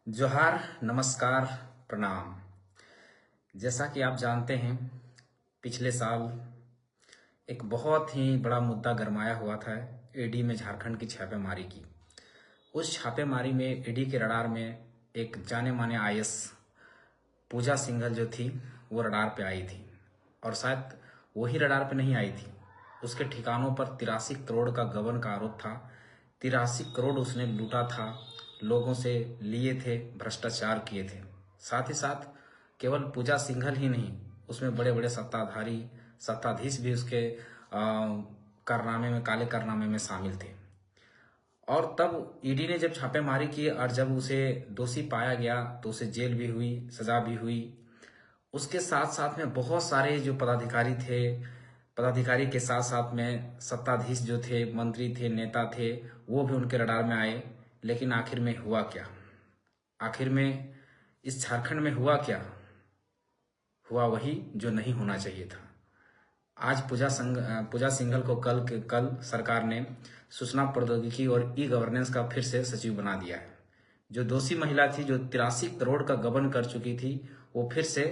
जोहार, नमस्कार, प्रणाम। जैसा कि आप जानते हैं, पिछले साल एक बहुत ही बड़ा मुद्दा गरमाया हुआ था ईडी में झारखंड की छापेमारी की। उस छापेमारी में ईडी के रडार में एक जाने माने आईएएस पूजा सिंघल जो थी वो रडार पे आई थी, और शायद वही रडार पे नहीं आई थी। उसके ठिकानों पर 83 करोड़ का गबन का आरोप था। 83 करोड़ उसने लूटा था, लोगों से लिए थे, भ्रष्टाचार किए थे। साथ ही साथ केवल पूजा सिंघल ही नहीं, उसमें बड़े बड़े सत्ताधीश भी उसके कारनामे में, काले कारनामे में शामिल थे। और तब ईडी ने जब छापेमारी की और जब उसे दोषी पाया गया तो उसे जेल भी हुई, सजा भी हुई। उसके साथ साथ में बहुत सारे जो पदाधिकारी थे, पदाधिकारी के साथ साथ में सत्ताधीश जो थे, मंत्री थे, नेता थे, वो भी उनके रडार में आए। लेकिन आखिर में हुआ क्या? आखिर में इस झारखंड में हुआ क्या? हुआ वही जो नहीं होना चाहिए था। आज पूजा सिंघल को कल सरकार ने सूचना प्रौद्योगिकी और ई गवर्नेंस का फिर से सचिव बना दिया है। जो दोषी महिला थी, जो 83 करोड़ का गबन कर चुकी थी, वो फिर से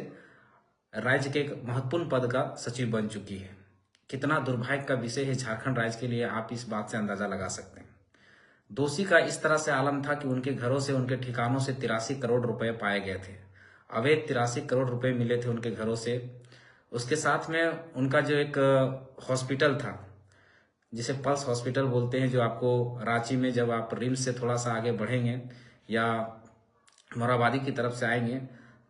राज्य के एक महत्वपूर्ण पद का सचिव बन चुकी है। कितना दुर्भाग्य का विषय है झारखंड राज्य के लिए, आप इस बात से अंदाजा लगा सकते हैं। दोषी का इस तरह से आलम था कि उनके घरों से, उनके ठिकानों से 83 करोड़ रुपए पाए गए थे। अवैध 83 करोड़ रुपए मिले थे उनके घरों से। उसके साथ में उनका जो एक हॉस्पिटल था, जिसे पल्स हॉस्पिटल बोलते हैं, जो आपको रांची में, जब आप रिम्स से थोड़ा सा आगे बढ़ेंगे या मोराबादी की तरफ से आएंगे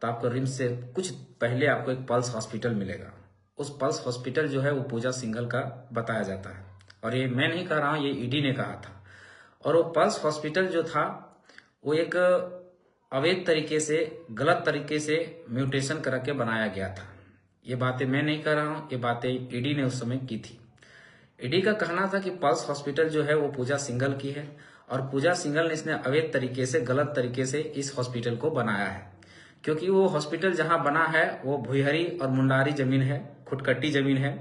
तो आपको रिम्स से कुछ पहले आपको एक पल्स हॉस्पिटल मिलेगा। उस पल्स हॉस्पिटल जो है वो पूजा सिंघल का बताया जाता है, और ये मैं नहीं कह रहा हूँ, ये ईडी ने कहा था। और वो पल्स हॉस्पिटल जो था वो एक अवैध तरीके से, गलत तरीके से म्यूटेशन करके बनाया गया था। ये बातें मैं नहीं कह रहा हूँ, ये बातें ईडी ने उस समय की थी। ईडी का कहना था कि पल्स हॉस्पिटल जो है वो पूजा सिंघल की है, और पूजा सिंघल ने इसने अवैध तरीके से, गलत तरीके से इस हॉस्पिटल को बनाया है। क्योंकि वो हॉस्पिटल जहां बना है वो भुईहरी और मुंडारी जमीन है, खुटकट्टी जमीन है।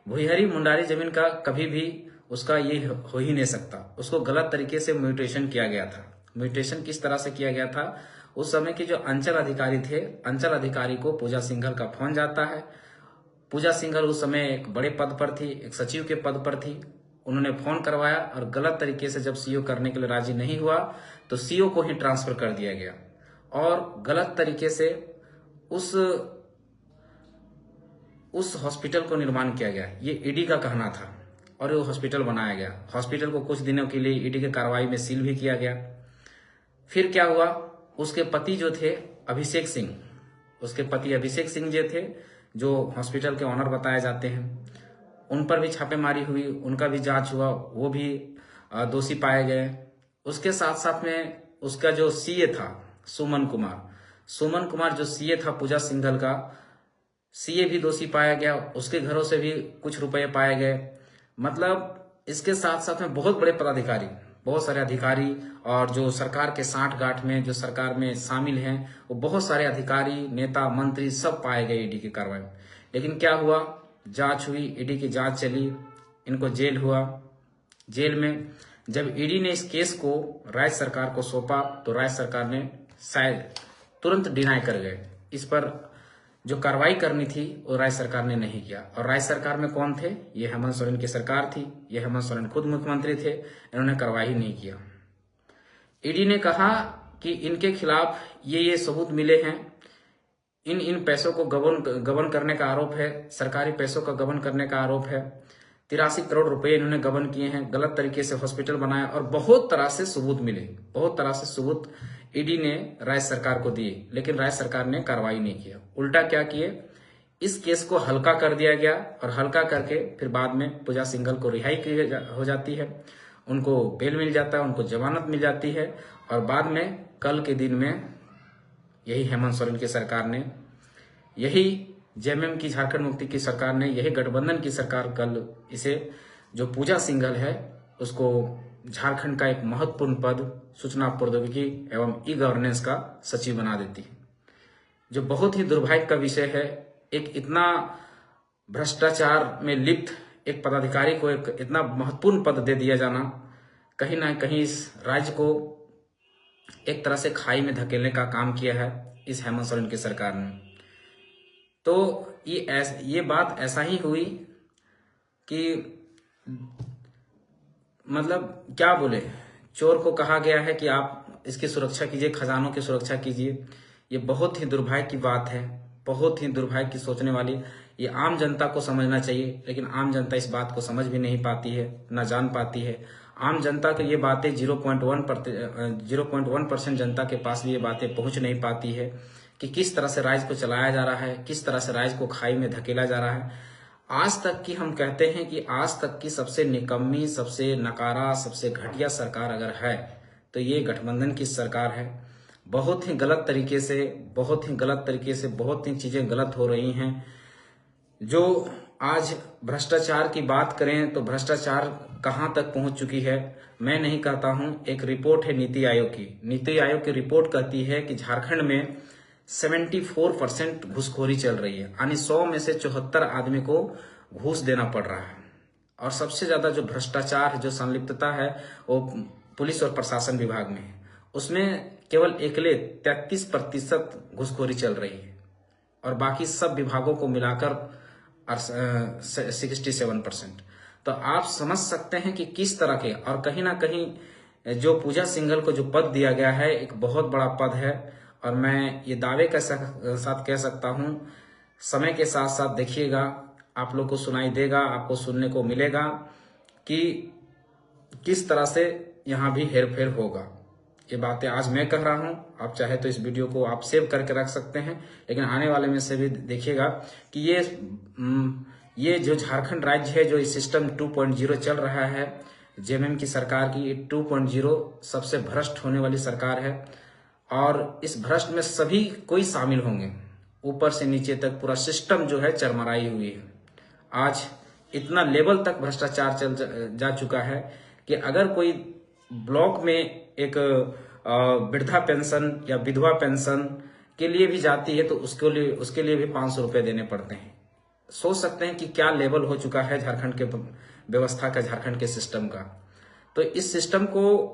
भुईहरी मुंडारी जमीन का कभी भी उसका ये हो ही नहीं सकता। उसको गलत तरीके से म्यूटेशन किया गया था। म्यूटेशन किस तरह से किया गया था? उस समय के जो अंचल अधिकारी थे, अंचल अधिकारी को पूजा सिंघल का फोन जाता है। पूजा सिंघल उस समय एक बड़े पद पर थी, एक सचिव के पद पर थी। उन्होंने फोन करवाया और गलत तरीके से जब सीओ करने के लिए राजी नहीं हुआ तो सीओ को ही ट्रांसफर कर दिया गया, और गलत तरीके से उस हॉस्पिटल को निर्माण किया गया। ये ईडी का कहना था, और वो हॉस्पिटल बनाया गया। हॉस्पिटल को कुछ दिनों के लिए ईडी के कार्रवाई में सील भी किया गया। फिर क्या हुआ? उसके पति जो थे अभिषेक सिंह, उसके पति अभिषेक सिंह जो थे, जो हॉस्पिटल के ऑनर बताए जाते हैं, उन पर भी छापेमारी हुई, उनका भी जांच हुआ, वो भी दोषी पाए गए। उसके साथ साथ में उसका जो सीए था सुमन कुमार जो सीए था पूजा सिंघल का, सीए भी दोषी पाया गया। उसके घरों से भी कुछ रुपए पाए गए। मतलब इसके साथ साथ में बहुत बड़े पदाधिकारी, बहुत सारे अधिकारी, और जो सरकार के साठ गांठ में, जो सरकार में शामिल हैं, वो बहुत सारे अधिकारी, नेता, मंत्री सब पाए गए ईडी की कार्रवाई में। लेकिन क्या हुआ? जांच हुई, ईडी की जांच चली, इनको जेल हुआ। जेल में जब ईडी ने इस केस को राज्य सरकार को सौंपा तो राज्य सरकार ने शायद तुरंत डिनाई कर गए। इस पर जो कार्रवाई करनी थी वो राज्य सरकार ने नहीं किया। और राज्य सरकार में कौन थे? ये हेमंत सोरेन की सरकार थी। ये हेमंत सोरेन खुद मुख्यमंत्री थे, इन्होंने कार्रवाई ही नहीं किया। ईडी ने कहा कि इनके खिलाफ ये सबूत मिले हैं, इन पैसों को गबन करने का आरोप है, सरकारी पैसों का गबन करने का आरोप है। 83 करोड़ रुपए इन्होंने गबन किए हैं, गलत तरीके से हॉस्पिटल बनाया, और बहुत तरह से सबूत मिले, बहुत तरह से सबूत ईडी ने राज्य सरकार को दिए। लेकिन राज्य सरकार ने कार्रवाई नहीं किया। उल्टा क्या किए? इस केस को हल्का कर दिया गया, और हल्का करके फिर बाद में पूजा सिंघल को रिहाई हो जाती है, उनको बेल मिल जाता है, उनको जमानत मिल जाती है। और बाद में कल के दिन में यही हेमंत सोरेन की सरकार ने, यही जेएमएम की, झारखंड मुक्ति की सरकार ने, यही गठबंधन की सरकार कल इसे, जो पूजा सिंघल है, उसको झारखंड का एक महत्वपूर्ण पद, सूचना प्रौद्योगिकी एवं ई गवर्नेंस का सचिव बना देती है। जो बहुत ही दुर्भाग्य का विषय है। एक इतना भ्रष्टाचार में लिप्त एक पदाधिकारी को एक इतना महत्वपूर्ण पद दे दिया जाना, कहीं ना कहीं इस राज्य को एक तरह से खाई में धकेलने का काम किया है इस हेमंत सोरेन की सरकार ने। तो ये बात ऐसा ही हुई कि मतलब क्या बोले, चोर को कहा गया है कि आप इसकी सुरक्षा कीजिए, खजानों की सुरक्षा कीजिए। ये बहुत ही दुर्भाग्य की बात है, बहुत ही दुर्भाग्य की सोचने वाली। ये आम जनता को समझना चाहिए, लेकिन आम जनता इस बात को समझ भी नहीं पाती है, ना जान पाती है। आम जनता को ये बातें 0.1% जनता के पास भी ये बातें पहुंच नहीं पाती है कि किस तरह से राज्य को चलाया जा रहा है, किस तरह से राज्य को खाई में धकेला जा रहा है। आज तक की हम कहते हैं कि आज तक की सबसे निकम्मी, सबसे नकारा, सबसे घटिया सरकार अगर है तो ये गठबंधन की सरकार है। बहुत ही गलत तरीके से बहुत ही चीजें गलत हो रही हैं। जो आज भ्रष्टाचार की बात करें तो भ्रष्टाचार कहां तक पहुंच चुकी है मैं नहीं कहता हूं। एक रिपोर्ट है नीति आयोग की। नीति आयोग की रिपोर्ट कहती है कि झारखंड में 74% घूसखोरी चल रही है, यानी 100 में से 74 आदमी को घूस देना पड़ रहा है। और सबसे ज्यादा जो भ्रष्टाचार, जो संलिप्तता है वो पुलिस और प्रशासन विभाग में है। उसमें केवल अकेले 33% घूसखोरी चल रही है और बाकी सब विभागों को मिलाकर 67%। तो आप समझ सकते हैं कि किस तरह के, और कहीं ना कहीं जो पूजा सिंघल को जो पद दिया गया है एक बहुत बड़ा पद है। और मैं ये दावे के साथ कह सकता हूं, समय के साथ साथ देखिएगा, आप लोग को सुनाई देगा, आपको सुनने को मिलेगा कि किस तरह से यहां भी हेरफेर होगा। ये बातें आज मैं कह रहा हूं, आप चाहे तो इस वीडियो को आप सेव करके रख सकते हैं, लेकिन आने वाले में से भी देखिएगा कि ये जो झारखंड राज्य है, जो इस सिस्टम 2.0 चल रहा है जेएमएम की सरकार की, 2.0 सबसे भ्रष्ट होने वाली सरकार है। और इस भ्रष्ट में सभी कोई शामिल होंगे, ऊपर से नीचे तक पूरा सिस्टम जो है चरमराई हुई है। आज इतना लेवल तक भ्रष्टाचार चल जा चुका है कि अगर कोई ब्लॉक में एक वृद्धा पेंशन या विधवा पेंशन के लिए भी जाती है तो उसके लिए भी 500 रुपए देने पड़ते हैं। सोच सकते हैं कि क्या लेवल हो चुका है झारखंड के व्यवस्था का, झारखंड के सिस्टम का। तो इस सिस्टम को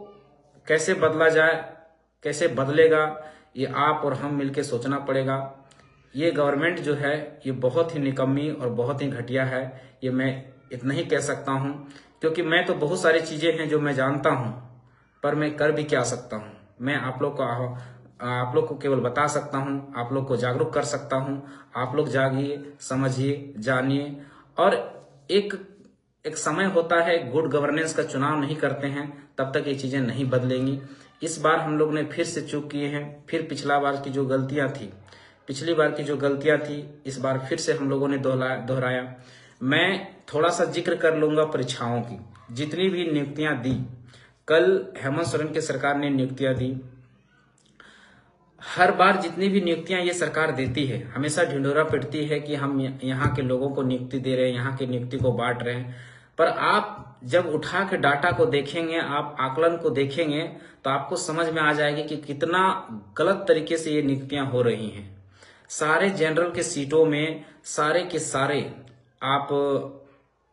कैसे बदला जाए, कैसे बदलेगा, ये आप और हम मिलकर सोचना पड़ेगा। ये गवर्नमेंट जो है ये बहुत ही निकम्मी और बहुत ही घटिया है, ये मैं इतना ही कह सकता हूं। क्योंकि मैं तो बहुत सारी चीजें हैं जो मैं जानता हूं, पर मैं कर भी क्या सकता हूं। मैं आप लोग को केवल बता सकता हूं, आप लोग को जागरूक कर सकता हूं। आप लोग जागिए, समझिए, जानिए। और एक समय होता है, गुड गवर्नेंस का चुनाव नहीं करते हैं तब तक ये चीजें नहीं बदलेंगी। इस बार हम लोग ने फिर से चूक किए हैं, फिर पिछली बार की जो गलतियां थी इस बार फिर से हम लोगों ने दोहराया। मैं थोड़ा सा जिक्र कर लूंगा परीक्षाओं की। जितनी भी नियुक्तियां दी, कल हेमंत सोरेन की सरकार ने नियुक्तियां दी। हर बार जितनी भी नियुक्तियां ये सरकार देती है, हमेशा ढिंढोरा पिटती है कि हम यहाँ के लोगों को नियुक्ति दे रहे हैं, यहाँ की नियुक्ति को बांट रहे हैं। पर आप जब उठा के डाटा को देखेंगे, आप आकलन को देखेंगे, तो आपको समझ में आ जाएगी कि कितना गलत तरीके से ये नियुक्तियां हो रही हैं। सारे जनरल के सीटों में सारे के सारे, आप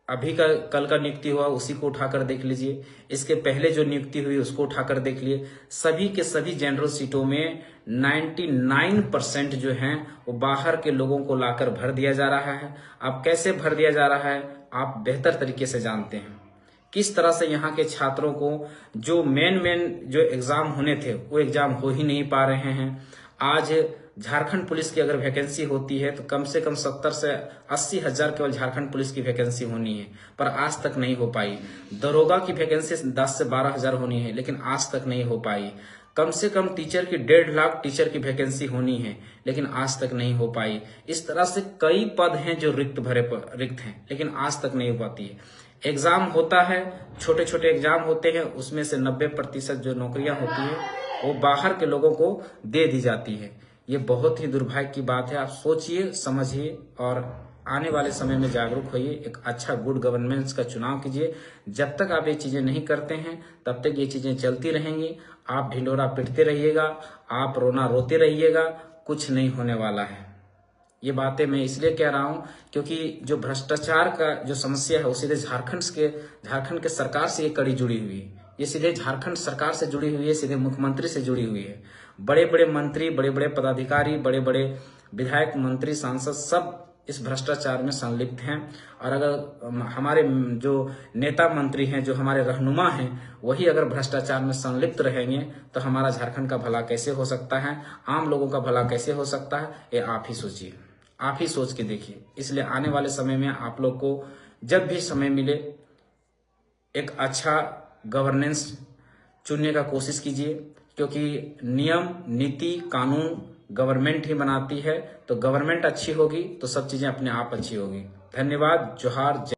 अभी का कल का नियुक्ति हुआ उसी को उठाकर देख लीजिए, इसके पहले जो नियुक्ति हुई उसको उठाकर देख लिए, सभी के सभी जनरल सीटों में 99% जो हैं वो बाहर के लोगों को लाकर भर दिया जा रहा है। अब कैसे भर दिया जा रहा है आप बेहतर तरीके से जानते हैं। किस तरह से यहाँ के छात्रों को जो मेन जो एग्जाम होने थे वो एग्जाम हो ही नहीं पा रहे हैं। आज झारखंड पुलिस की अगर वैकेंसी होती है तो कम से कम 70 से 80 हजार केवल झारखंड पुलिस की वैकेंसी होनी है, पर आज तक नहीं हो पाई। दरोगा की वैकेंसी 10 से 12 हजार होनी है, लेकिन आज तक नहीं हो पाई। कम से कम टीचर की 1.5 लाख टीचर की वैकेंसी होनी है, लेकिन आज तक नहीं हो पाई। इस तरह से कई पद हैं जो रिक्त हैं, लेकिन आज तक नहीं हो पाती है। एग्जाम होता है, छोटे छोटे एग्जाम होते हैं, उसमें से 90% जो नौकरियां होती है वो बाहर के लोगों को दे दी जाती है। ये बहुत ही दुर्भाग्य की बात है। आप सोचिए, समझिए और आने वाले समय में जागरूक होइए, एक अच्छा गुड गवर्नेंस का चुनाव कीजिए। जब तक आप ये चीजें नहीं करते हैं तब तक ये चीजें चलती रहेंगी। आप ढिंढोरा पिटते रहिएगा, आप रोना रोते रहिएगा, कुछ नहीं होने वाला है। ये बातें मैं इसलिए कह रहा हूं क्योंकि जो भ्रष्टाचार का जो समस्या है वो सीधे झारखंड के सरकार से ये कड़ी जुड़ी हुई है। ये सीधे झारखंड सरकार से जुड़ी हुई है, सीधे मुख्यमंत्री से जुड़ी हुई है। बड़े बड़े मंत्री, बड़े बड़े पदाधिकारी, बड़े बड़े विधायक, मंत्री, सांसद सब इस भ्रष्टाचार में संलिप्त हैं। और अगर हमारे जो नेता मंत्री हैं, जो हमारे रहनुमा हैं, वही अगर भ्रष्टाचार में संलिप्त रहेंगे तो हमारा झारखंड का भला कैसे हो सकता है, आम लोगों का भला कैसे हो सकता है, ये आप ही सोचिए, आप ही सोच के देखिए। इसलिए आने वाले समय में आप लोग को जब भी समय मिले एक अच्छा गवर्नेंस चुनने का कोशिश कीजिए, क्योंकि नियम, नीति, कानून गवर्नमेंट ही बनाती है। तो गवर्नमेंट अच्छी होगी तो सब चीजें अपने आप अच्छी होगी। धन्यवाद। जोहार।